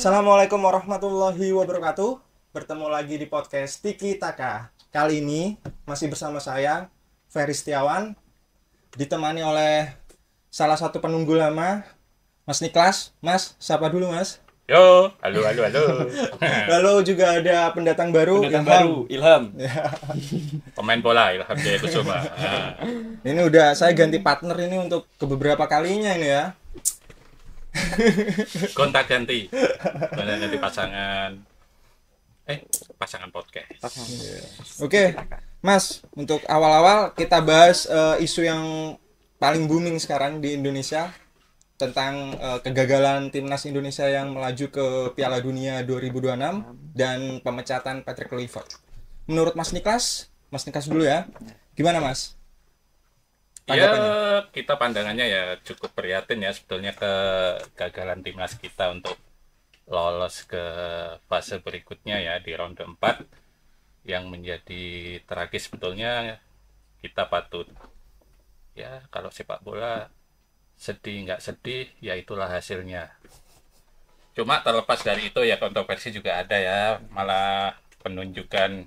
Assalamualaikum warahmatullahi wabarakatuh. Bertemu lagi di podcast Tiki Taka. Kali ini masih bersama saya, Ferry Setiawan, ditemani oleh salah satu penunggu lama, Mas Niklas. Mas, sapa dulu Mas. Yo, halo. Lalu juga ada pendatang baru, Ilham. Pemain bola Ilham Jaya Kusuma. Nah, Ini udah saya ganti partner ini untuk beberapa kalinya ini ya. gonta-ganti pasangan. Pasangan podcast. Oke, Mas, untuk awal-awal kita bahas isu yang paling booming sekarang di Indonesia tentang kegagalan timnas Indonesia yang melaju ke Piala Dunia 2026 dan pemecatan Patrick Kluivert. Menurut Mas Niklas dulu ya, gimana Mas? Ya, kita pandangannya ya cukup prihatin ya sebetulnya kegagalan timnas kita untuk lolos ke fase berikutnya ya di ronde 4 yang menjadi tragis sebetulnya. Kita patut ya, kalau sepak bola sedih nggak sedih ya itulah hasilnya. Cuma terlepas dari itu ya kontroversi juga ada ya, malah penunjukan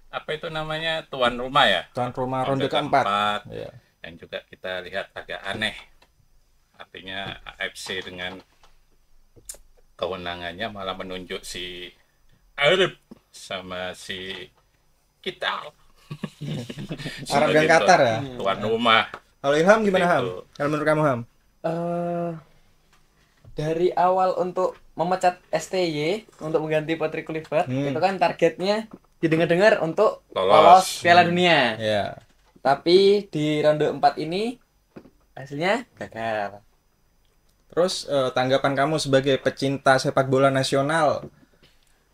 apa itu namanya tuan rumah ya, Tuan rumah ronde keempat. Ya. yang juga kita lihat agak aneh. Artinya AFC dengan kewenangannya malah menunjuk si Arab sama si kita Arab dan Qatar ya. tuan rumah. Kalau Ilham gimana Ham? Itu. Kalau menurut kamu Ham? Dari awal untuk memecat STY untuk mengganti Patrick Kluivert, itu kan targetnya didengar-dengar untuk lolos Piala Dunia. Ya. Tapi di ronde 4 ini hasilnya gagal. Terus tanggapan kamu sebagai pecinta sepak bola nasional,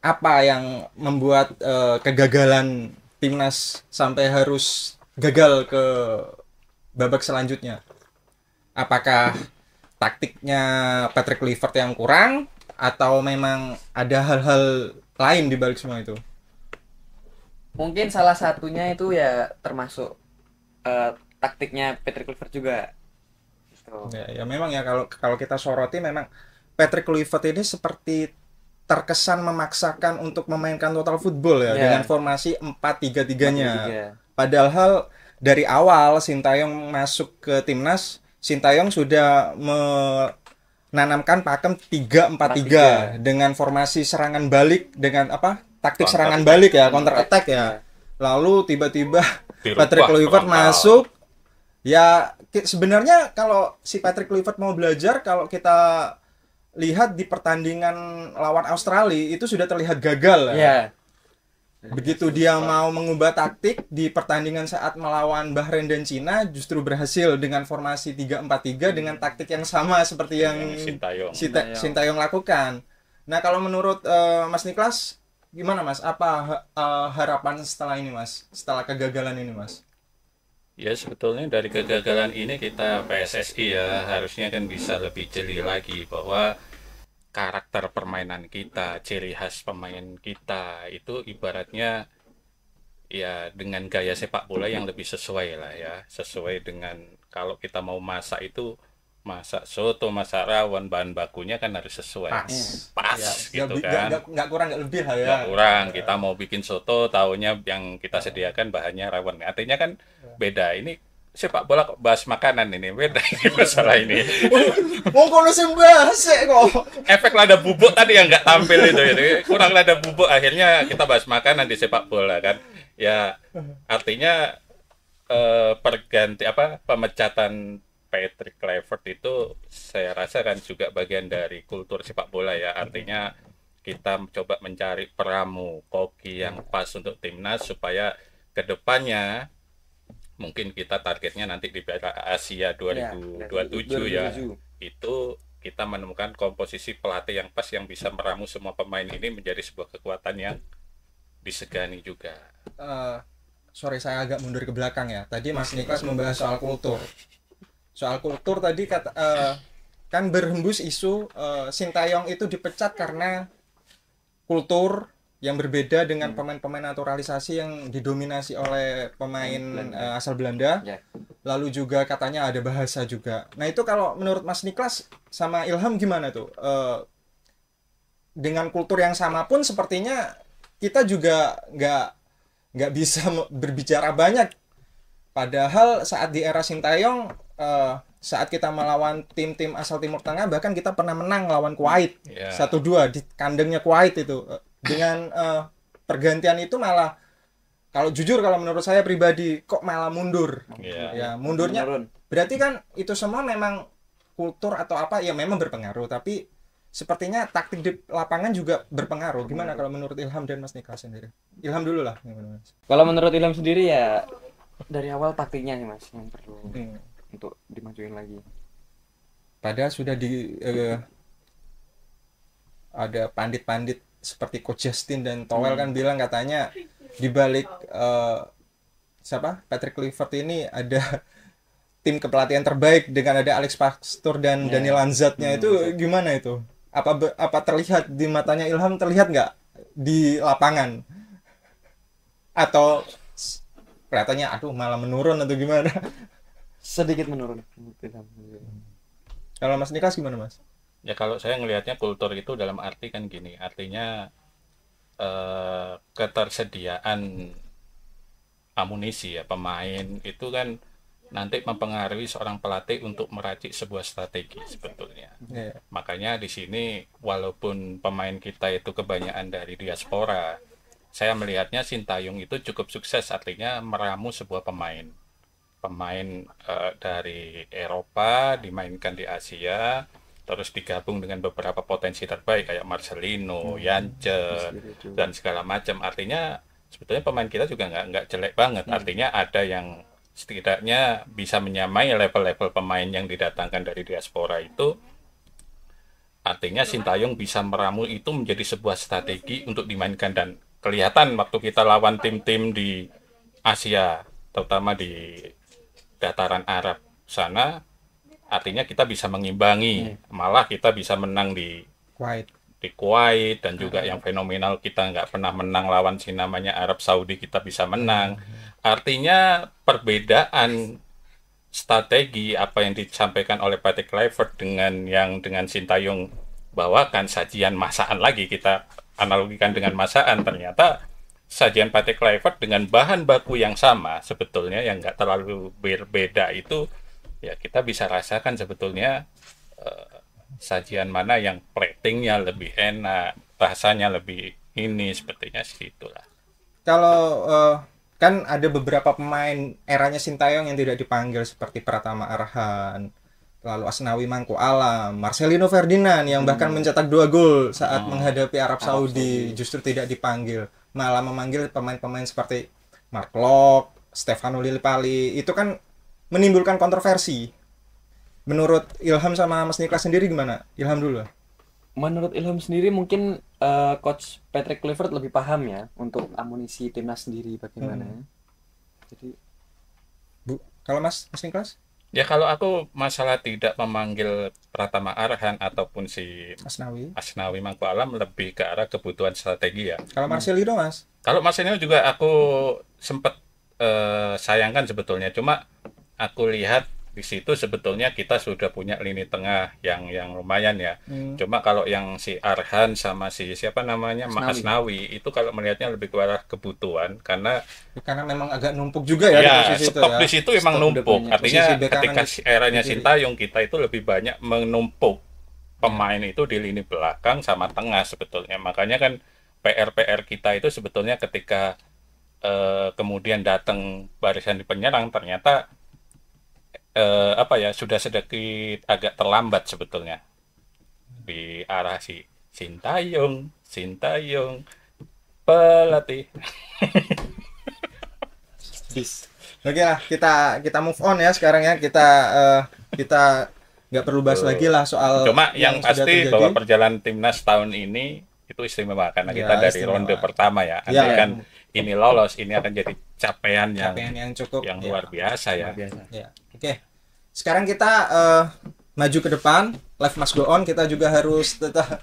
apa yang membuat kegagalan timnas sampai harus gagal ke babak selanjutnya? Apakah taktiknya Patrick Kluivert yang kurang atau memang ada hal-hal lain di balik semua itu? Mungkin salah satunya itu ya termasuk taktiknya Patrick Kluivert juga. Gitu. Ya memang ya kalau kita soroti memang Patrick Kluivert ini seperti terkesan memaksakan untuk memainkan total football ya dengan formasi 4-3-3-nya. Padahal dari awal Sintayong masuk ke timnas, Sintayong sudah menanamkan pakem 3-4-3 dengan formasi serangan balik dengan apa? Taktik serangan balik ya, counter attack ya. Lalu tiba-tiba Patrick Kluivert masuk. Ya sebenarnya kalau si Patrick Kluivert mau belajar, kalau kita lihat di pertandingan lawan Australia itu sudah terlihat gagal ya. Begitu dia mau mengubah taktik di pertandingan saat melawan Bahrain dan Cina, justru berhasil dengan formasi 3-4-3 dengan taktik yang sama seperti yang Sintayong lakukan. Nah, kalau menurut Mas Niklas, gimana Mas? Apa harapan setelah ini Mas? Setelah kegagalan ini Mas? Ya sebetulnya dari kegagalan ini kita PSSI ya harusnya kan bisa lebih jeli lagi bahwa karakter permainan kita, ciri khas pemain kita itu ibaratnya ya dengan gaya sepak bola yang lebih sesuai lah ya, sesuai dengan kalau kita mau masak itu masak soto, masak rawon, bahan bakunya kan harus sesuai pas ya, gitu kan, nggak kurang nggak lebih lah ya, nggak kurang. Kita mau bikin soto tahunya yang kita sediakan bahannya rawon, artinya kan beda. Ini sepak bola kok bahas makanan, ini beda ini masalah ini. Mau kalau bahas kok Efek lada bubuk tadi yang nggak tampil itu kurang lada bubuk, akhirnya kita bahas makanan di sepak bola kan ya. Artinya pemecatan Patrick Kluivert itu saya rasa kan juga bagian dari kultur sepak bola ya. Artinya kita coba mencari peramu koki yang pas untuk timnas supaya kedepannya mungkin kita targetnya nanti di Piala Asia 2027 ya. Itu kita menemukan komposisi pelatih yang pas yang bisa meramu semua pemain ini menjadi sebuah kekuatan yang disegani juga. Sorry saya agak mundur ke belakang ya. Tadi Mas Niklas membahas soal kultur. Soal kultur tadi kan berhembus isu Sintayong itu dipecat karena kultur yang berbeda dengan pemain-pemain naturalisasi yang didominasi oleh pemain asal Belanda. Lalu juga katanya ada bahasa juga. Nah itu kalau menurut Mas Niklas sama Ilham gimana tuh? dengan kultur yang sama pun sepertinya kita juga nggak bisa berbicara banyak. Padahal saat di era Sintayong, saat kita melawan tim-tim asal Timur Tengah, bahkan kita pernah menang lawan Kuwait 1-2 di kandangnya Kuwait itu. Dengan pergantian itu malah, kalau jujur, kalau menurut saya pribadi, kok malah mundur. Ya, mundurnya berarti kan itu semua memang kultur atau apa ya, memang berpengaruh, tapi sepertinya taktik di lapangan juga berpengaruh. Gimana kalau menurut Ilham dan Mas Niklas sendiri? Ilham dulu lah. Kalau menurut Ilham sendiri ya dari awal taktiknya nih Mas yang perlu untuk dimajuin lagi. Padahal sudah ada pandit-pandit seperti Coach Justin dan Towel kan bilang katanya di balik Patrick Kluivert ini ada tim kepelatihan terbaik dengan ada Alex Pastoor dan Daniel Anzatnya. Itu gimana itu? Apa terlihat di matanya Ilham, terlihat nggak di lapangan? Atau kelihatannya malah menurun atau gimana? Sedikit menurun. Kalau Mas Niklas gimana Mas? Ya kalau saya ngelihatnya kultur itu dalam arti kan gini, artinya ketersediaan amunisi ya pemain itu kan nanti mempengaruhi seorang pelatih untuk meracik sebuah strategi sebetulnya. Makanya di sini walaupun pemain kita itu kebanyakan dari diaspora, saya melihatnya Sintayong itu cukup sukses, artinya meramu sebuah pemain dari Eropa dimainkan di Asia, terus digabung dengan beberapa potensi terbaik kayak Marcelino, Yance dan segala macam. Artinya sebetulnya pemain kita juga nggak jelek banget. Artinya ada yang setidaknya bisa menyamai level-level pemain yang didatangkan dari diaspora itu. Artinya Sintayong bisa meramu itu menjadi sebuah strategi untuk dimainkan, dan kelihatan waktu kita lawan tim-tim di Asia, terutama di dataran Arab sana, artinya kita bisa mengimbangi, malah kita bisa menang di Kuwait, dan juga yang fenomenal kita nggak pernah menang lawan namanya Arab Saudi, kita bisa menang. Artinya perbedaan strategi apa yang disampaikan oleh Patrick Kluivert dengan Sintayong bawakan sajian masakan lagi, kita analogikan dengan masakan, ternyata sajian Patrick Kluivert dengan bahan baku yang sama sebetulnya yang nggak terlalu berbeda itu, ya kita bisa rasakan sebetulnya sajian mana yang platingnya lebih enak, rasanya lebih ini, sepertinya sih itulah. Kalau kan ada beberapa pemain eranya Sintayong yang tidak dipanggil seperti Pratama Arhan, lalu Asnawi Mangku Alam, Marcelino Ferdinand yang bahkan mencetak 2 gol saat menghadapi Arab Saudi, justru tidak dipanggil, malah memanggil pemain-pemain seperti Mark Locke, Stefano Lillipali. Itu kan menimbulkan kontroversi. Menurut Ilham sama Mas Niklas sendiri gimana? Ilham dulu. Menurut Ilham sendiri mungkin Coach Patrick Kluivert lebih paham ya untuk amunisi timnas sendiri bagaimana. Jadi kalau Mas Niklas? Ya kalau aku masalah tidak memanggil Pratama Arhan ataupun si Asnawi Mangku Alam lebih ke arah kebutuhan strategi ya. Kalau Marcelino Mas? Kalau Marcelino juga aku sempat sayangkan sebetulnya, cuma aku lihat di situ sebetulnya kita sudah punya lini tengah yang lumayan ya. Cuma kalau yang si Arhan sama si siapa namanya Asnawi itu kalau melihatnya lebih ke arah kebutuhan, karena memang agak numpuk juga ya, di posisi stok itu, di situ emang numpuk. Artinya ketika eranya Sintayong kita itu lebih banyak menumpuk pemain itu di lini belakang sama tengah sebetulnya. Makanya kan PR kita itu sebetulnya ketika kemudian datang barisan di penyerang, ternyata sudah sedikit agak terlambat sebetulnya di arah si Sintayong pelatih. Oke lah, kita move on ya sekarang ya, kita nggak perlu bahas lagi lah soal. Cuma yang pasti bahwa perjalanan timnas tahun ini itu istimewa karena kita dari ronde pertama ya. Kan ini lolos, ini akan jadi capaian yang cukup yang luar biasa ya. Oke. Sekarang kita maju ke depan, life must go on. Kita juga harus tetap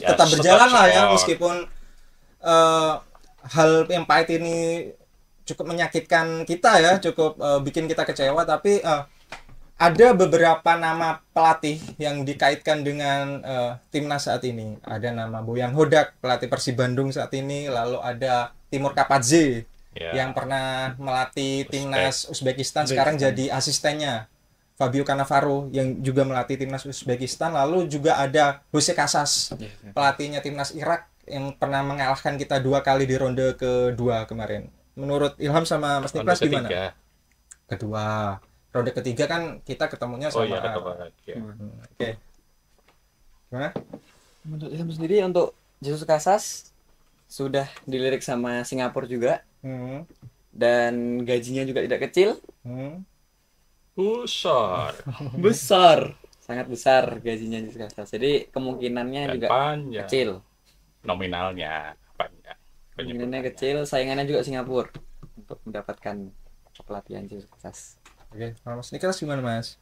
tetap berjalan lah ya, meskipun hal yang pahit ini cukup menyakitkan kita ya, cukup bikin kita kecewa, tapi ada beberapa nama pelatih yang dikaitkan dengan timnas saat ini. Ada nama Boyan Hodak, pelatih Persib Bandung saat ini, lalu ada Timur Kapadze yang pernah melatih timnas Uzbekistan, sekarang jadi asistennya. Fabio Cannavaro yang juga melatih timnas Uzbekistan, lalu juga ada Jose Casas, pelatihnya timnas Irak yang pernah mengalahkan kita 2 kali di ronde kedua kemarin. Menurut Ilham sama Mas Niklas gimana? Kedua. Ronde ketiga kan kita ketemunya sama Oke. Gimana? Menurut Ilham sendiri untuk Jesus Casas sudah dilirik sama Singapura juga. Dan gajinya juga tidak kecil. Besar. Sangat besar gajinya Jesus Casas. Jadi kemungkinannya dan juga panjang. Kecil. Nominalnya panjang. Kemungkinannya kecil, saingannya juga Singapura untuk mendapatkan pelatihan Jesus Casas. Oke, Mas Niklas gimana Mas?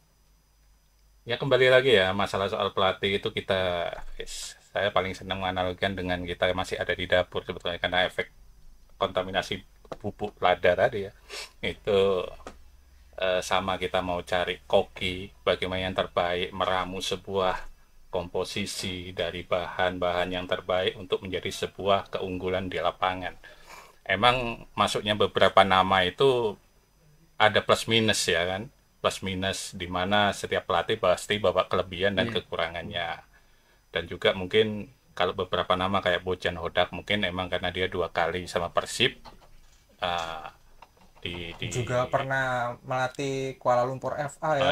Ya kembali lagi ya, masalah soal pelatih itu saya paling senang menganalogikan dengan kita masih ada di dapur sebetulnya, karena efek kontaminasi pupuk lada tadi ya. Itu sama kita mau cari koki, bagaimana yang terbaik, meramu sebuah komposisi dari bahan-bahan yang terbaik untuk menjadi sebuah keunggulan di lapangan. Emang masuknya beberapa nama itu ada plus minus ya kan, plus minus di mana setiap pelatih pasti bawa kelebihan dan kekurangannya. Dan juga mungkin kalau beberapa nama kayak Bojan Hodak mungkin emang karena dia 2 kali sama Persib, juga pernah melatih Kuala Lumpur FA ya,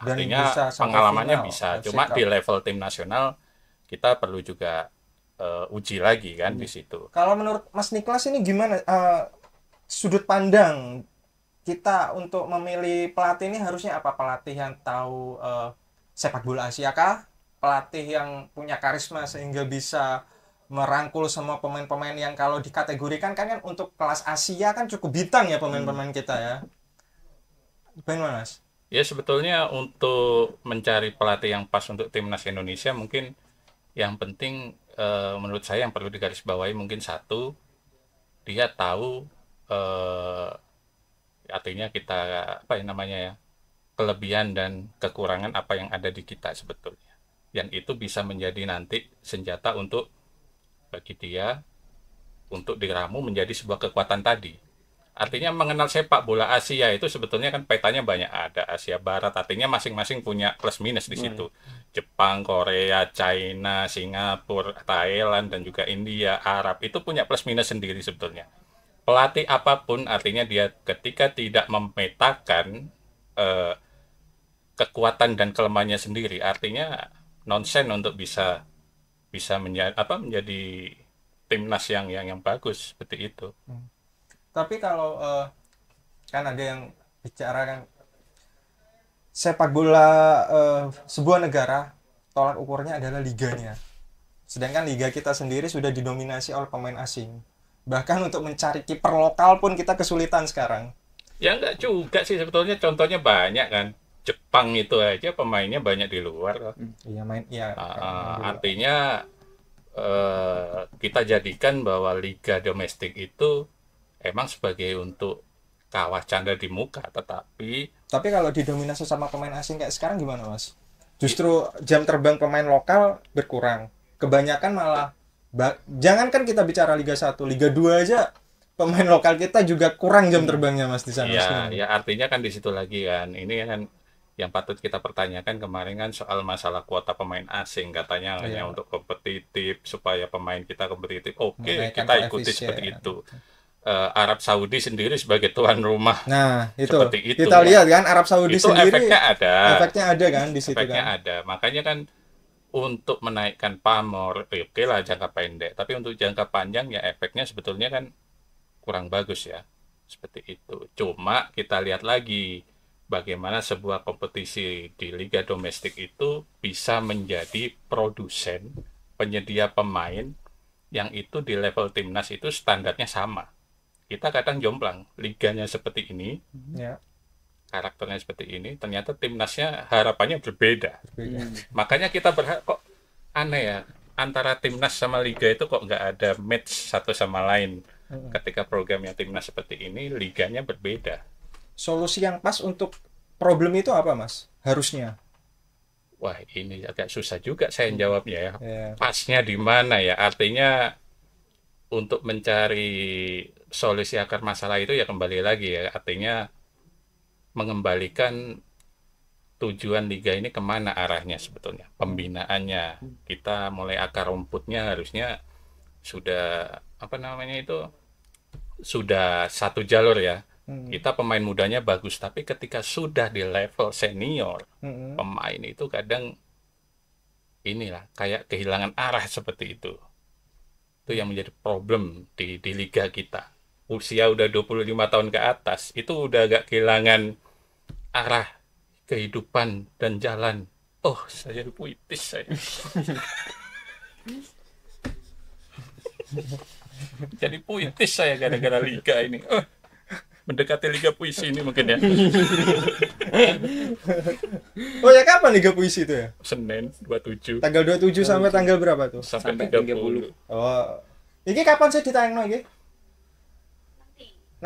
dan artinya pengalamannya bisa. Cuma di level tim nasional kita perlu juga uji lagi kan di situ. Kalau menurut Mas Niklas ini gimana sudut pandang kita untuk memilih pelatih ini? Harusnya apa? Pelatih yang tahu sepak bola Asia kah? Pelatih yang punya karisma sehingga bisa merangkul semua pemain-pemain yang kalau dikategorikan kan untuk kelas Asia kan cukup bintang ya pemain-pemain kita ya. Bagaimana Mas? Ya sebetulnya untuk mencari pelatih yang pas untuk timnas Indonesia mungkin yang penting menurut saya yang perlu digarisbawahi mungkin satu, dia tahu artinya kita kelebihan dan kekurangan apa yang ada di kita sebetulnya, yang itu bisa menjadi nanti senjata untuk bagi dia untuk diramu menjadi sebuah kekuatan tadi. Artinya mengenal sepak bola Asia itu sebetulnya kan petanya banyak, ada Asia Barat, artinya masing-masing punya plus minus di situ. Jepang, Korea, China, Singapura, Thailand, dan juga India, Arab itu punya plus minus sendiri sebetulnya. Pelatih apapun artinya dia ketika tidak memetakan kekuatan dan kelemahannya sendiri, artinya nonsen untuk bisa menjadi timnas yang bagus seperti itu. Tapi kalau kan ada yang bicara kan sepak bola sebuah negara tolak ukurnya adalah liganya, sedangkan liga kita sendiri sudah didominasi oleh pemain asing. Bahkan untuk mencari kiper lokal pun kita kesulitan sekarang. Ya enggak juga sih sebetulnya, contohnya banyak kan. Jepang itu aja pemainnya banyak di luar. Iya main. Iya. Artinya kita jadikan bahwa liga domestik itu emang sebagai untuk kawah canda di muka, tapi kalau didominasi sama pemain asing kayak sekarang gimana Mas? Justru jam terbang pemain lokal berkurang. Kebanyakan malah jangankan kita bicara Liga 1, Liga 2 aja pemain lokal kita juga kurang jam terbangnya Mas di sana. Ya artinya kan di situ lagi kan. Ini kan yang patut kita pertanyakan kemarin kan soal masalah kuota pemain asing, katanya hanya untuk kompetitif supaya pemain kita kompetitif. Oke, kita ikuti seperti itu. Arab Saudi sendiri sebagai tuan rumah. Nah, itu. Seperti itu. Kita lihat kan Arab Saudi itu sendiri. Efeknya ada kan di situ efeknya kan. Ada. Makanya kan untuk menaikkan pamor, oke lah jangka pendek, tapi untuk jangka panjang ya efeknya sebetulnya kan kurang bagus ya. Seperti itu. Cuma kita lihat lagi bagaimana sebuah kompetisi di liga domestik itu bisa menjadi produsen, penyedia pemain yang itu di level timnas itu standarnya sama. Kita kadang jomplang, liganya seperti ini, karakternya seperti ini, ternyata timnasnya harapannya berbeda. Makanya kita berharap, kok aneh ya, antara timnas sama liga itu kok nggak ada match satu sama lain. Ketika programnya timnas seperti ini, liganya berbeda. Solusi yang pas untuk problem itu apa Mas? harusnya? Wah, ini agak susah juga saya jawabnya ya. Pasnya di mana ya? Artinya untuk mencari solusi akar masalah itu ya kembali lagi ya. Artinya mengembalikan tujuan liga ini kemana arahnya sebetulnya. Pembinaannya. Kita mulai akar rumputnya harusnya sudah apa namanya itu sudah satu jalur ya. Kita pemain mudanya bagus, tapi ketika sudah di level senior, pemain itu kadang inilah kayak kehilangan arah seperti itu. Itu yang menjadi problem di liga kita. Usia udah 25 tahun ke atas, itu udah agak kehilangan arah kehidupan dan jalan. Oh, saya puitis saya. Jadi puitis saya gara-gara liga ini. Mendekati Liga Puisi ini mungkin ya. Oh ya, kapan Liga Puisi itu ya? Senin 27. Tanggal 27 sampai tanggal berapa tuh? Sampai 30. Oh. Ini kapan sih ditayangno iki?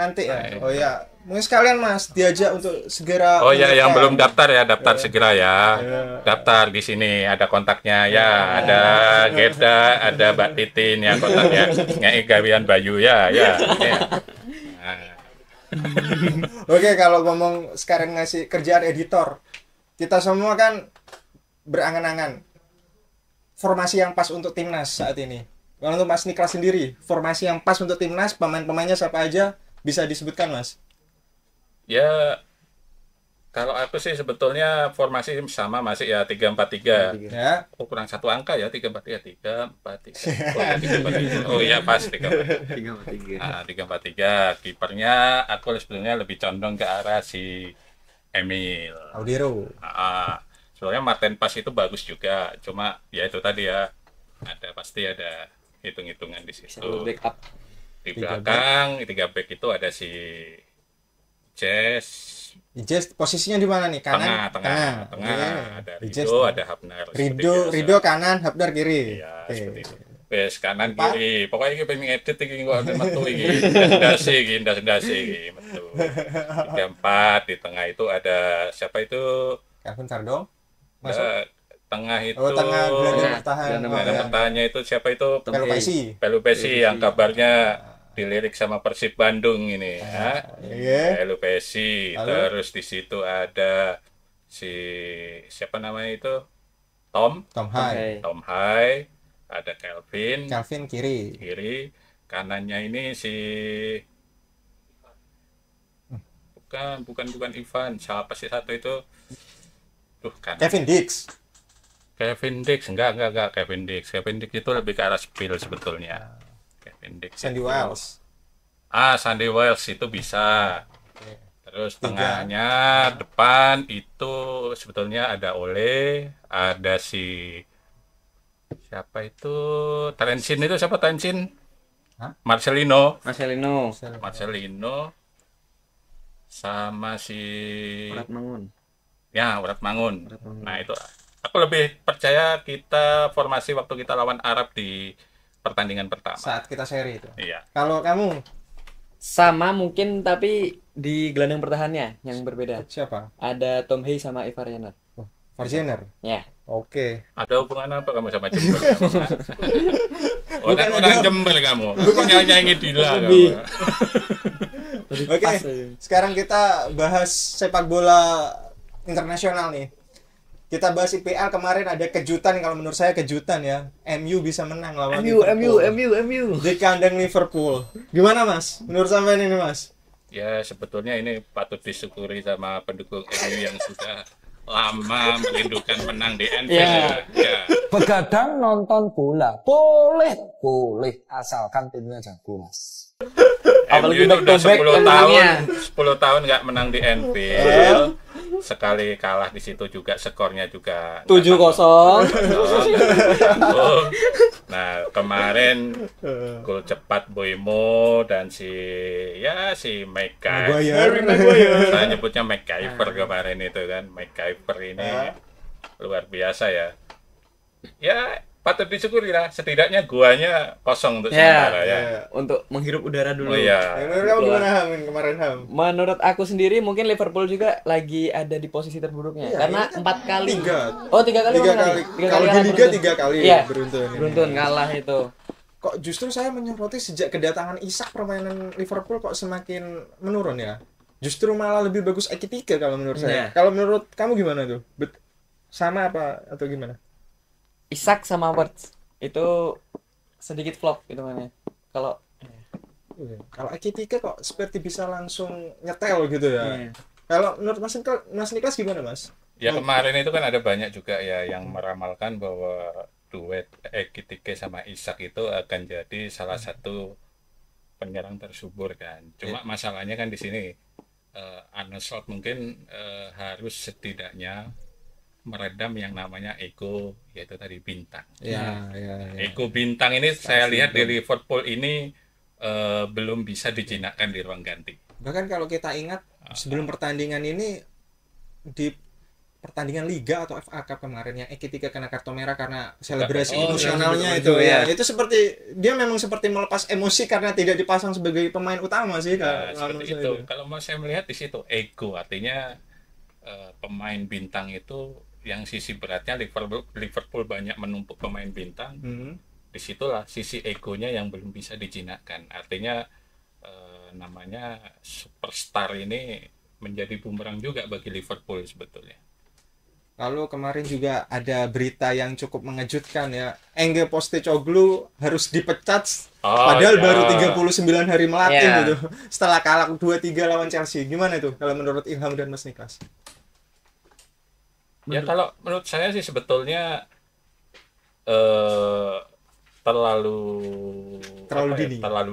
Nanti ya. Oh ya, mungkin sekalian Mas diajak untuk segera. Oh ya, yang belum daftar ya, daftar segera ya. Daftar di sini ada kontaknya ya, ada Geda, ada Mbak Titin yang kontaknya. Nyai Gawian Bayu ya. Oke, kalau ngomong sekarang ngasih kerjaan editor, kita semua kan berangan-angan formasi yang pas untuk timnas saat ini. Kalau untuk Mas Niklas sendiri, formasi yang pas untuk timnas, pemain-pemainnya siapa aja bisa disebutkan, Mas? Ya, kalau aku sih sebetulnya formasi sama masih ya 3-4-3. Ya. Oh, kurang satu angka ya 3-4-3. 3-4-3. Oh iya pas 3-4-3. Nah, 3-4-3. Kipernya aku sebetulnya lebih condong ke arah si Emil Audero. Sebenarnya Martin Pas itu bagus juga. Cuma ya itu tadi ya. Pasti ada hitung-hitungan di situ. Backup. Di belakang 3 back itu ada si Jess. Posisinya di mana nih? Kanan? Tengah. Yeah. Ada Rido, ada Hapnar. Rido kanan, Hapnar kiri. Iya, seperti itu. Wes kanan kiri. Pokoknya iki pengen edit iki kok metu iki. Ndas-ndasi iki metu. 3-4 di tengah itu ada siapa itu? Calvin Sardong. Tengah itu. Oh, tengah gelandang bertahan. Gelandang bertahannya itu siapa itu? Pelupesi yang kabarnya dilirik sama Persib Bandung ini Pelupesi. Terus di situ ada si siapa namanya itu? Tom Hai. Ada Kelvin kiri. Kanannya ini si bukan Ivan. Siapa sih satu itu? Kevin Dix. Enggak Kevin Dix itu lebih ke arah spill sebetulnya. Sandy Wells. Sandy Wells itu bisa. Terus tengahnya depan itu sebetulnya ada Ole, ada si siapa itu? Terensin itu siapa Terensin? Marcelino sama si Urat Mangun. Nah, itu aku lebih percaya kita formasi waktu kita lawan Arab di pertandingan pertama. Saat kita seri itu. Iya. Kalau kamu? Sama mungkin, tapi di gelandang pertahannya yang berbeda. Siapa? Ada Tom Hay sama Ivar Jenner. Jenner? Ya. Oke. Ada hubungan apa kamu sama Jember? Orang Jember kamu. Bukan nyanyi Dila kamu. Oke. Sekarang kita bahas sepak bola internasional nih. Kita bahas IPL kemarin ada kejutan, kalau menurut saya kejutan ya. MU bisa menang lawan MU di kandang Liverpool. Gimana Mas? Menurut sampean ini Mas? Ya sebetulnya ini patut disyukuri sama pendukung MU yang sudah lama merindukan menang di Anfield. Ya. Begadang nonton bola boleh asalkan timnya jago Mas. MU itu udah 10 tahun nggak menang di Anfield. Sekali kalah di situ juga, skornya juga 7-0. Nah, kemarin gol cepat Boimo dan si McGuire. Saya nyebutnya McGuire kemarin itu kan. McGuire ini luar biasa ya. Ya, patut disyukuri lah, setidaknya guanya kosong untuk sementara ya. Untuk menghirup udara dulu. Oh iya. Menurut kamu gimana Ham kemarin Ham? Menurut aku sendiri mungkin Liverpool juga lagi ada di posisi terburuknya karena 4 kali. 3 kali. Kalau di Liga 3 kali beruntun kalah itu. Kok justru saya menyoroti sejak kedatangan Isak permainan Liverpool kok semakin menurun ya. Justru malah lebih bagus Ekitike kalau menurut saya. Kalau menurut kamu gimana tuh? Sama apa atau gimana? Isak sama Wirtz itu sedikit flop gitu namanya. Kalau Ekitike kok seperti bisa langsung nyetel gitu ya. Kalau menurut Mas Niklas gimana Mas? Ya kemarin itu kan ada banyak juga ya yang meramalkan bahwa duet Ekitike sama Isak itu akan jadi salah satu penyerang tersubur kan. Cuma masalahnya kan di sini Arne Slot mungkin harus setidaknya meredam yang namanya ego, yaitu tadi bintang. Ego bintang ini saya lihat di Liverpool ini belum bisa dijinakkan di ruang ganti. Bahkan kalau kita ingat sebelum pertandingan ini di pertandingan Liga atau FA Cup kemarin yang Ekitike kena kartu merah karena selebrasi emosionalnya itu itu seperti dia memang seperti melepas emosi karena tidak dipasang sebagai pemain utama sih seperti itu. Kalau mau saya melihat di situ ego, artinya pemain bintang itu yang sisi beratnya Liverpool banyak menumpuk pemain bintang. Disitulah sisi egonya yang belum bisa dijinakkan. Artinya namanya superstar ini menjadi bumerang juga bagi Liverpool sebetulnya. Lalu kemarin juga ada berita yang cukup mengejutkan ya. Enge Postecoglou harus dipecat padahal baru 39 hari melatih gitu. Setelah kalah 2-3 lawan Chelsea. Gimana itu kalau menurut Ilham dan Mas Niklas? Ya kalau menurut saya sih sebetulnya terlalu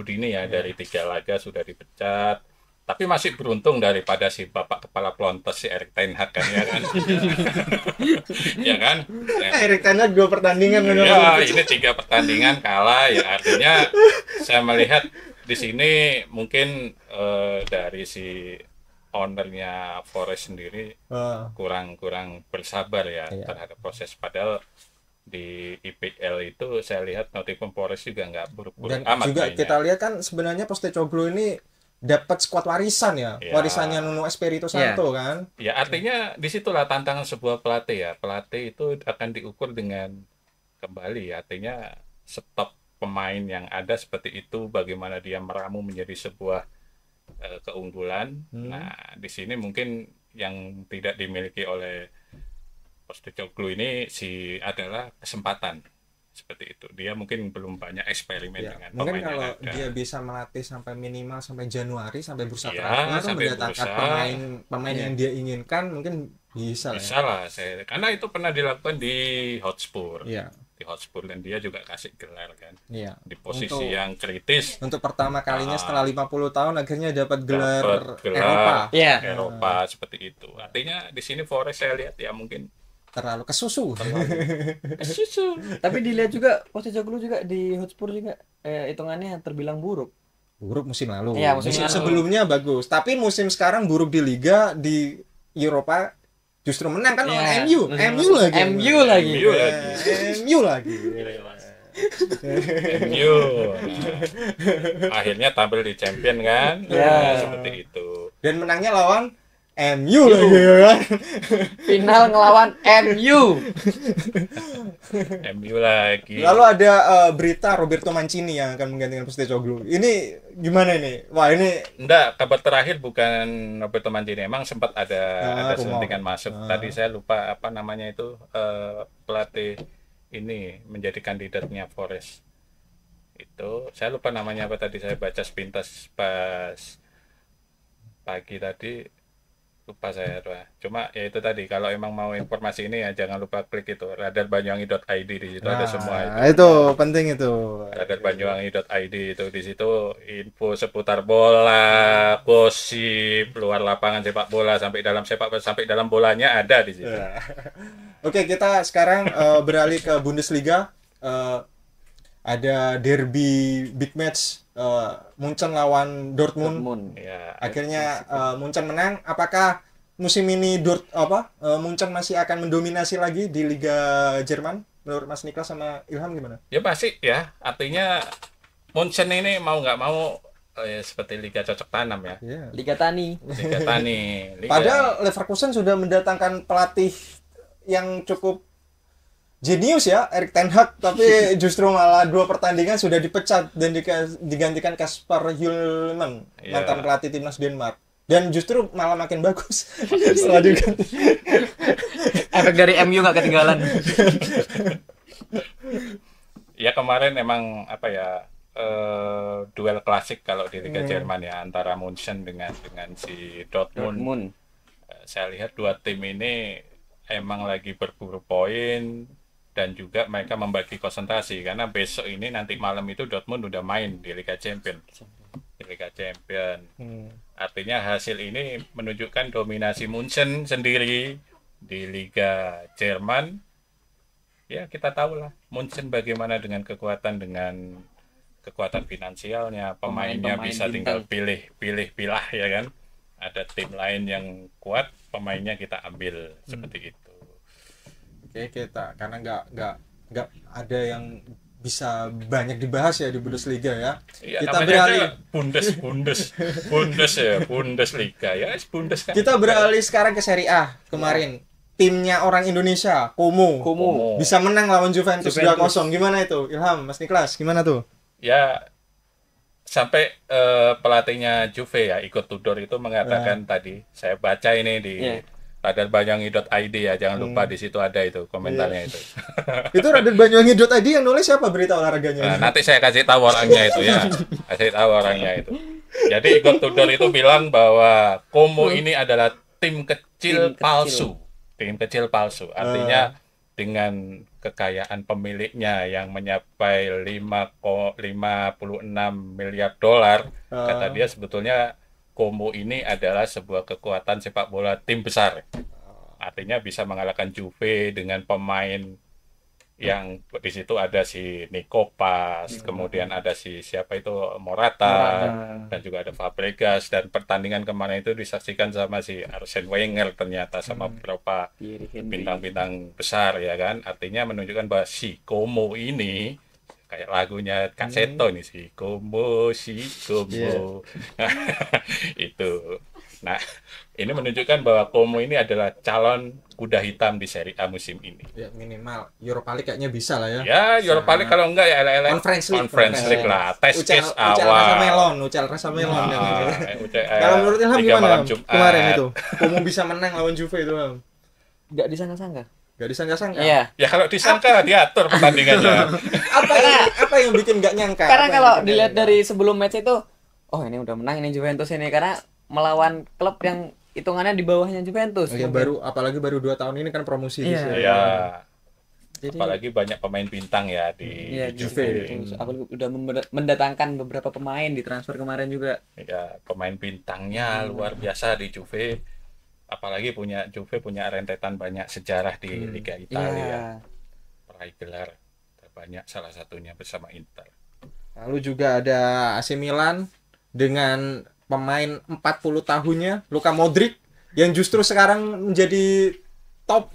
dini ya dari 3 laga sudah dipecat. Tapi masih beruntung daripada si bapak kepala pelontos si Erik ten Hag kan ya kan. Ya kan? Erik ten Hag 2 pertandingan ini 3 pertandingan kalah ya, artinya saya melihat di sini mungkin dari si ownernya Forest sendiri kurang bersabar ya terhadap proses, padahal di IPL itu saya lihat Nottingham Forest juga nggak buruk-buruk amat. Juga kayaknya. Kita lihat kan sebenarnya Postecoglou ini dapat skuad warisan ya, warisannya Nuno Espirito Santo kan. Ya artinya disitulah tantangan sebuah pelatih ya, pelatih itu akan diukur dengan kembali, artinya stok pemain yang ada seperti itu bagaimana dia meramu menjadi sebuah keunggulan. Nah, di sini mungkin yang tidak dimiliki oleh Postecoglou ini adalah kesempatan seperti itu. Dia mungkin belum banyak eksperimen dengan pemain. Mungkin kalau dia bisa melatih sampai minimal sampai Januari sampai bursa transfer mendatangkan pemain yang dia inginkan, mungkin bisa lah. Karena itu pernah dilakukan di Hotspur. Di Hotspur dan dia juga kasih gelar kan. Di posisi yang kritis. Untuk pertama kalinya setelah 50 tahun akhirnya dapat gelar Eropa seperti itu. Artinya di sini Forest saya lihat ya mungkin terlalu kesusu. Tapi dilihat juga Postecoglou juga di Hotspur juga hitungannya terbilang buruk musim lalu. Musim sebelumnya bagus, tapi musim sekarang buruk di Liga, di Eropa justru menang kan lawan MU lagi. Akhirnya tampil di Champion kan. Seperti itu. Dan menangnya lawan MU lagi kan. Final ngelawan MU lagi. Lalu ada berita Roberto Mancini yang akan menggantikan Postecoglou. Ini gimana ini? Wah, ini enggak, kabar terakhir bukan Roberto Mancini. Emang sempat ada suntikan masuk. Tadi saya lupa apa namanya itu, pelatih ini menjadi kandidatnya Forest. Itu saya lupa namanya apa tadi, saya baca sepintas pas pagi tadi. Lupa saya, cuma ya itu tadi, kalau emang mau informasi ini ya jangan lupa klik itu radarbanyuwangi.id, di situ ada semua itu penting itu. radarbanyuwangi.id itu di situ info seputar bola, gosip, luar lapangan sepak bola sampai dalam bolanya ada di situ. Oke, kita sekarang beralih ke Bundesliga. Ada derby big match Munchen lawan Dortmund. Akhirnya Munchen menang. Apakah musim ini Munchen masih akan mendominasi lagi di Liga Jerman? menurut Mas Niklas sama Ilham gimana? Ya pasti ya, artinya Munchen ini mau nggak mau seperti liga cocok tanam ya. Yeah. Liga Tani. Liga Tani. Padahal Leverkusen sudah mendatangkan pelatih yang cukup jenius ya, Erik ten Hag, tapi justru malah 2 pertandingan sudah dipecat dan digantikan Kasper Hjulmand, mantan pelatih timnas Denmark. Dan justru malah makin bagus setelah diganti. Efek dari MU nggak ketinggalan. Ya kemarin emang apa ya, duel klasik kalau di Liga Jerman ya, antara Munchen dengan si Dortmund. Saya lihat 2 tim ini emang lagi berburu poin dan juga mereka membagi konsentrasi karena besok ini nanti malam itu Dortmund udah main di Liga Champion. Artinya hasil ini menunjukkan dominasi Munchen sendiri di Liga Jerman. Ya kita tahu lah Munchen bagaimana dengan kekuatan finansialnya, pemainnya bisa tinggal pilih ya kan. Ada tim lain yang kuat, pemainnya kita ambil seperti itu. Oke, kita karena nggak ada yang bisa banyak dibahas ya di Bundesliga ya. Kita beralih Bundesliga ya, kan. Kita beralih sekarang ke Serie A. Kemarin timnya orang Indonesia, Como bisa menang lawan Juventus 2-0. Gimana itu? Ilham, Mas Niklas, gimana tuh? Ya sampai pelatihnya Juve ya, Igor Tudor itu mengatakan tadi, saya baca ini di radarbanyangi.id ya, jangan lupa di situ ada itu komentarnya itu. Itu radarbanyangi.id yang nulis siapa berita olahraganya? Nah, nanti saya kasih tahu orangnya itu ya. Jadi Igor Tudor itu bilang bahwa Como ini adalah tim kecil palsu. Artinya dengan kekayaan pemiliknya yang mencapai 56 miliar dolar, kata dia sebetulnya Como ini adalah sebuah kekuatan sepak bola tim besar. Artinya bisa mengalahkan Juve dengan pemain yang di situ ada si Nico Paz, kemudian ada si siapa itu Morata, dan juga ada Fabregas, dan pertandingan kemarin itu disaksikan sama si Arsene Wenger ternyata sama beberapa bintang-bintang besar ya kan. Artinya menunjukkan bahwa si Como ini kayak lagunya Kak Seto nih, si Como itu. Nah, ini menunjukkan bahwa Como ini adalah calon kuda hitam di Serie A musim ini. Ya minimal Europa League kayaknya bisa lah ya. Ya Europa League, kalau enggak ya Conference League lah. Tes case awal. Ucal rasa melon. Kalau menurut Ilham gimana kemarin itu? Como bisa menang lawan Juve itu, Ham? Nggak disangka-sangka. Gak disangka-sangka. Iya. Ya kalau disangka diatur pertandingannya. apa yang bikin gak nyangka? Karena kalau dilihat dari sebelum match itu, oh ini udah menang ini Juventus ini, karena melawan klub yang hitungannya di bawahnya Juventus. Ya, apalagi baru 2 tahun ini kan promosi di sini. Iya. Jadi, apalagi banyak pemain bintang ya di Juve. Aku udah mendatangkan beberapa pemain di transfer kemarin juga. Ya, pemain bintangnya luar biasa di Juve. Apalagi Juve punya rentetan banyak sejarah di Liga Italia. Peraih gelar terbanyak salah satunya bersama Inter. Lalu juga ada AC Milan dengan pemain 40 tahunnya Luka Modric yang justru sekarang menjadi top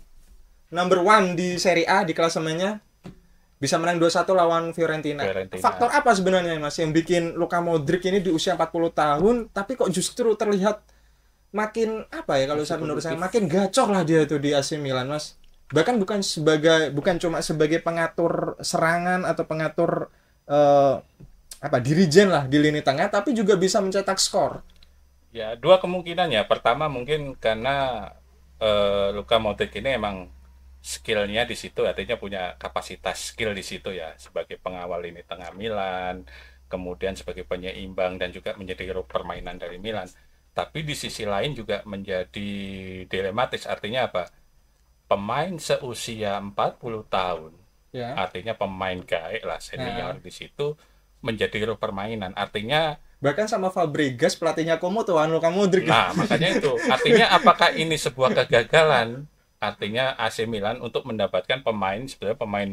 number 1 di Serie A di klasemennya. Bisa menang 2-1 lawan Fiorentina. Faktor apa sebenarnya Mas yang bikin Luka Modric ini di usia 40 tahun tapi kok justru terlihat makin apa ya, kalau menurut saya makin gacor lah dia tuh di AC Milan, Mas. Bahkan bukan cuma sebagai pengatur serangan atau pengatur dirijen lah di lini tengah, tapi juga bisa mencetak skor. Ya, 2 kemungkinan ya. Pertama mungkin karena Luka Modric ini emang skillnya di situ, artinya punya kapasitas skill di situ ya, sebagai pengawal lini tengah Milan, kemudian sebagai penyeimbang dan juga menjadi roh permainan dari Milan. Tapi di sisi lain juga menjadi dilematis, artinya apa? Pemain seusia 40 tahun, artinya pemain gaek lah, senior di situ, menjadi roh permainan. Artinya bahkan sama Fabregas pelatihnya Como tuh Luka Modric. Nah, makanya itu. Artinya apakah ini sebuah kegagalan? Artinya AC Milan untuk mendapatkan sebenarnya pemain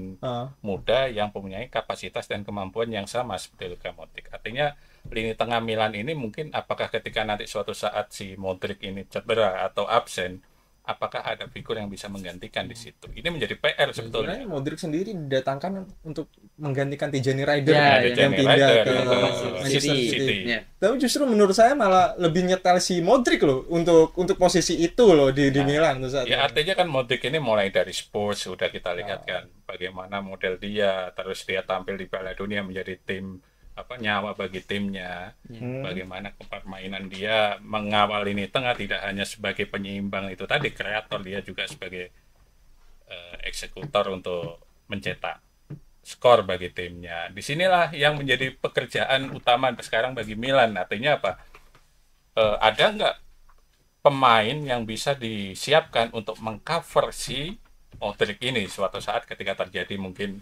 muda yang mempunyai kapasitas dan kemampuan yang sama seperti Luka Modric. Artinya lini tengah Milan ini mungkin apakah ketika nanti suatu saat si Modric ini cedera atau absen, apakah ada figur yang bisa menggantikan di situ? Ini menjadi PR sebetulnya. Modric sendiri didatangkan untuk menggantikan Tijani Rider yang pindah ke Manchester City. Tapi justru menurut saya malah lebih nyetel si Modric loh untuk posisi itu loh di Milan tuh saat ya artinya kan Modric ini mulai dari Spurs sudah kita lihat kan bagaimana model dia, terus dia tampil di Piala Dunia menjadi tim nyawa bagi timnya, bagaimana permainan dia mengawal lini tengah tidak hanya sebagai penyeimbang itu tadi, kreator, dia juga sebagai eksekutor untuk mencetak skor bagi timnya. Disinilah yang menjadi pekerjaan utama sekarang bagi Milan. Artinya apa? Ada nggak pemain yang bisa disiapkan untuk mengcover si Modric ini suatu saat ketika terjadi mungkin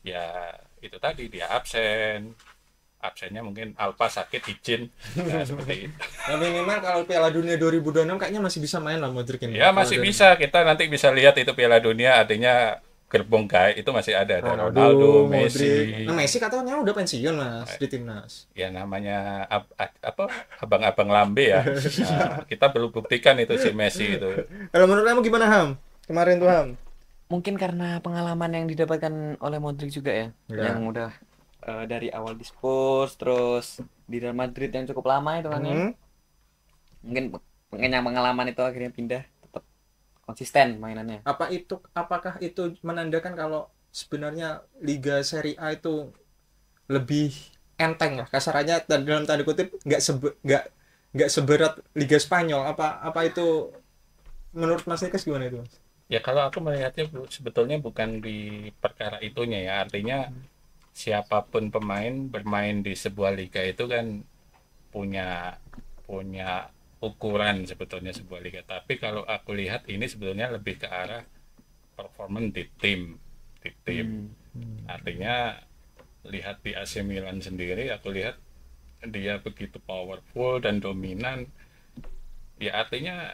ya itu tadi dia absennya mungkin Alpa sakit izin seperti itu. Nah, minimal kalau Piala Dunia 2026 kayaknya masih bisa main lah Modric ini. Ya masih bisa, kita nanti bisa lihat itu Piala Dunia, artinya gerbong itu masih ada Ronaldo, Messi. Nah, Messi katanya udah pensiun Mas di timnas. Ya namanya abang-abang lambe ya. Nah, kita belum buktikan itu si Messi itu. Kalau menurut kamu gimana Ham? Kemarin tuh Ham. Mungkin karena pengalaman yang didapatkan oleh Modric juga ya. Yang udah dari awal di Spurs terus di Real Madrid yang cukup lama itu kan ya. Mungkin pengalaman itu akhirnya pindah, tetap konsisten mainannya. Apakah itu menandakan kalau sebenarnya Liga Serie A itu lebih enteng lah kasarannya, dalam tanda kutip nggak seberat Liga Spanyol? Apa itu menurut Mas Nikas gimana itu Mas? Ya kalau aku melihatnya sebetulnya bukan di perkara itunya ya, artinya siapapun pemain bermain di sebuah liga itu kan punya ukuran sebetulnya sebuah liga. Tapi kalau aku lihat ini sebetulnya lebih ke arah performance di tim. Artinya lihat di AC Milan sendiri, aku lihat dia begitu powerful dan dominan. Ya artinya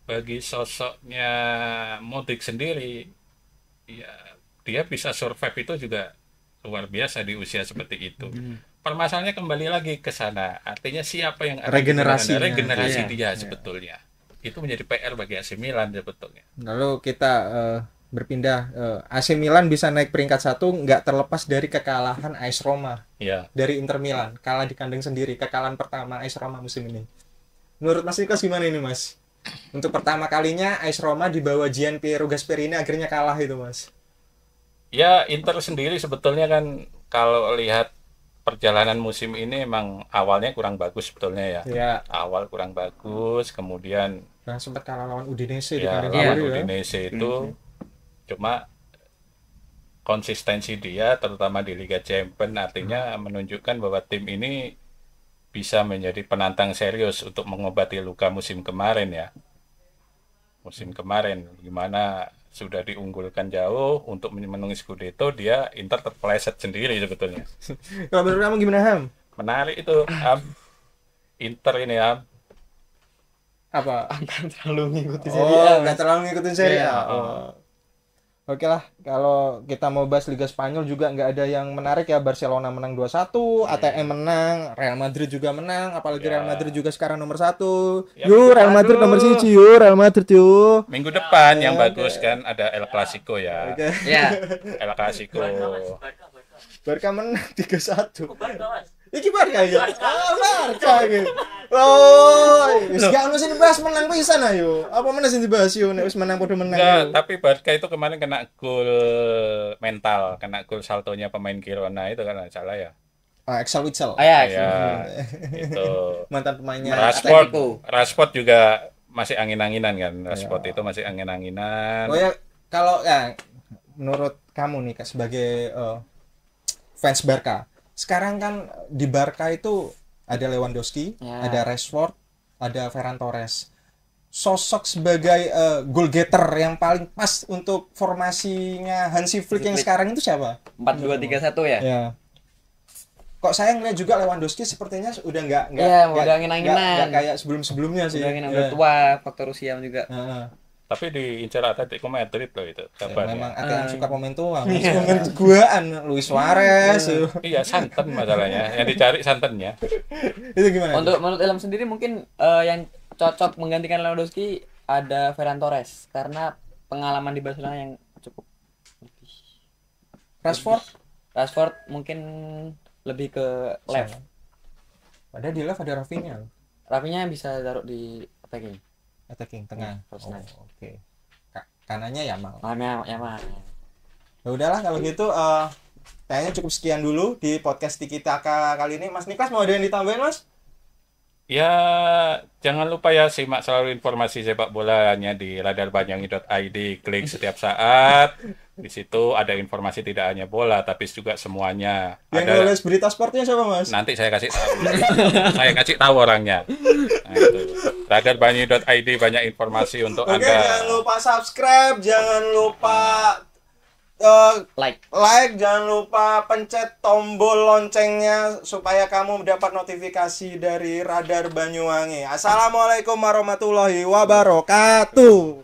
bagi sosoknya Modric sendiri, ya dia bisa survive itu juga luar biasa di usia seperti itu. Permasalahannya kembali lagi ke sana. Artinya siapa yang regenerasi dia sebetulnya. Itu menjadi PR bagi AC Milan sebetulnya. Lalu kita berpindah, AC Milan bisa naik peringkat 1 nggak terlepas dari kekalahan AS Roma dari Inter Milan, kalah di kandang sendiri, kekalahan pertama AS Roma musim ini. Menurut Mas Nikas gimana ini Mas? Untuk pertama kalinya AS Roma di bawah Gianpiero Gasperini akhirnya kalah itu Mas. Ya Inter sendiri sebetulnya kan kalau lihat perjalanan musim ini emang awalnya kurang bagus sebetulnya ya. Awal kurang bagus, kemudian sempat kalah lawan Udinese di kandang Udinese itu. Cuma konsistensi dia terutama di Liga Champions artinya menunjukkan bahwa tim ini bisa menjadi penantang serius untuk mengobati luka musim kemarin ya. Musim kemarin gimana sudah diunggulkan jauh untuk memenuhi Scudetto, dia Inter terpeleset sendiri sebetulnya. Kalau menurut kamu gimana Ham? Menarik itu Inter ini Apa? Nggak terlalu ngikutin Serie A. Nggak terlalu ngikutin Serie A. Oke lah, kalau kita mau bahas Liga Spanyol juga nggak ada yang menarik ya. Barcelona menang 2-1, ATM menang, Real Madrid juga menang, apalagi Real Madrid juga sekarang nomor 1. Real Madrid nomor 1, Real Madrid yuk. Minggu depan yang bagus kan ada El Clasico ya. El Clasico. Barca menang 3-1. Iki Barca ya. Barca iki. Wis gak ono sing dibahas menang pisan ayo. Apa meneh sing dibahas yo nek wis menang padha menang. Enggak, tapi Barca itu kemarin kena gol mental, kena gol saltonya pemain Girona itu kan salah ya. Axel Witsel. Ya, itu mantan pemainnya Rashford juga masih angin-anginan kan. Rashford itu masih angin-anginan. Oh ya, kalau menurut kamu nih sebagai fans Barca, sekarang kan di Barca itu ada Lewandowski, ada Rashford, ada Ferran Torres. Sosok sebagai goal getter yang paling pas untuk formasinya Hansi Flick yang sekarang itu siapa? 4-2-3-1 ya? Ya. Kok saya ngeliat juga Lewandowski sepertinya udah nggak angin-anginan kayak sebelum-sebelumnya sih. Udah tua, faktor usia juga. Tapi diincar Atletico Madrid loh itu kabarnya. Memang ada yang suka pemain tua, pemain guaan, Luis Suarez. Iya, santen masalahnya. Yang dicari santennya. Itu gimana? Menurut Ilham sendiri mungkin yang cocok menggantikan Lewandowski ada Ferran Torres karena pengalaman di Barcelona yang cukup lebih. Rashford mungkin lebih ke left. Padahal di left ada Rafinha. Rafinha bisa taruh di attacking tengah. Oke. Kanannya Yamal. Yamal. Ya udahlah kalau gitu kayaknya cukup sekian dulu di podcast Tiki Taka kali ini. Mas Niklas mau ada yang ditambahin, Mas? Ya, jangan lupa ya simak selalu informasi sepak bolanya di radarbanyangi.id. Klik setiap saat. Di situ ada informasi tidak hanya bola, tapi juga semuanya. Yang nulis berita sportnya siapa, Mas? Nanti saya kasih tahu. Saya kasih tahu orangnya. Nah, itu. Radarbanyangi.id banyak informasi untuk Anda. Jangan lupa subscribe, jangan lupa like, jangan lupa pencet tombol loncengnya supaya kamu mendapat notifikasi dari Radar Banyuwangi. Assalamualaikum warahmatullahi wabarakatuh.